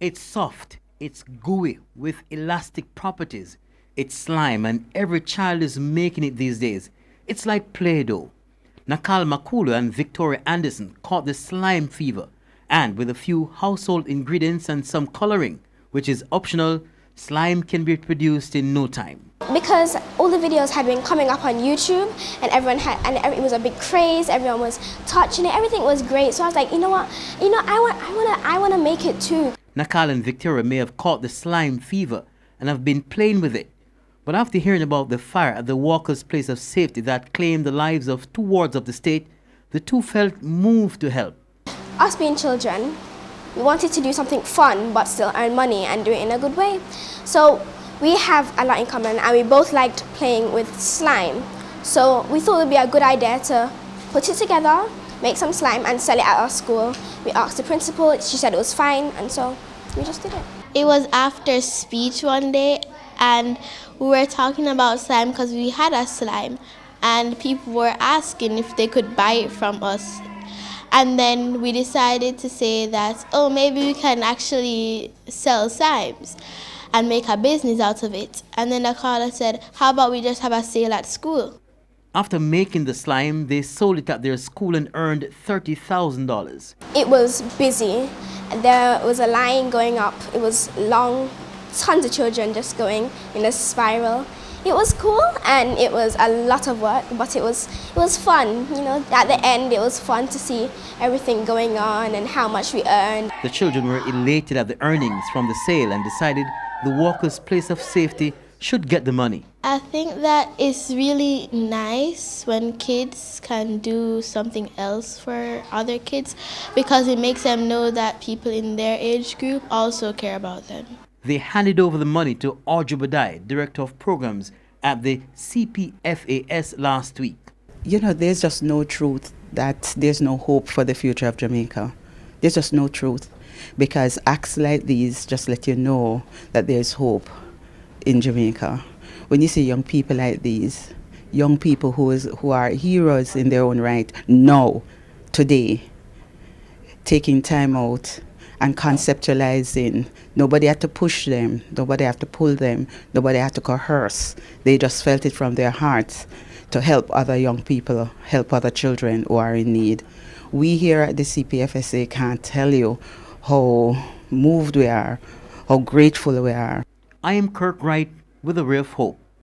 It's soft, it's gooey with elastic properties. It's slime and every child is making it these days. It's like Play-Doh. Nakal Makulu and Victoria Anderson caught the slime fever, and with a few household ingredients and some coloring, which is optional, slime can be produced in no time. Because all the videos had been coming up on YouTube and it was a big craze, everyone was touching it, everything was great. So I was like, you know what, I want to make it too. Nakal and Victoria may have caught the slime fever and have been playing with it. But after hearing about the fire at the Walker's Place of Safety that claimed the lives of 2 wards of the state, the two felt moved to help. Us being children, we wanted to do something fun but still earn money and do it in a good way. So we have a lot in common and we both liked playing with slime. So we thought it would be a good idea to put it together, make some slime and sell it at our school. We asked the principal, she said it was fine, and so we just did it. It was after speech one day and we were talking about slime because we had a slime and people were asking if they could buy it from us. And then we decided to say that, oh, maybe we can actually sell slimes and make a business out of it. And then the caller said, how about we just have a sale at school? After making the slime, they sold it at their school and earned $30,000. It was busy. There was a line going up. It was long, tons of children just going in a spiral. It was cool and it was a lot of work, but it was fun. You know, at the end it was fun to see everything going on and how much we earned. The children were elated at the earnings from the sale and decided the Walker's Place of Safety should get the money. I think that it's really nice when kids can do something else for other kids because it makes them know that people in their age group also care about them. They handed over the money to AUDREY BUDI, Director of Programs at the CPFAS last week. You know, there's just no truth that there's no hope for the future of Jamaica. There's just no truth because acts like these just let you know that there's hope in Jamaica. When you see young people like these, young people who are heroes in their own right, now, today, taking time out and conceptualizing. Nobody had to push them, nobody had to pull them, nobody had to coerce. They just felt it from their hearts to help other young people, help other children who are in need. We here at the CPFSA can't tell you how moved we are, how grateful we are. I am KIRK WRIGHT with a ray of hope.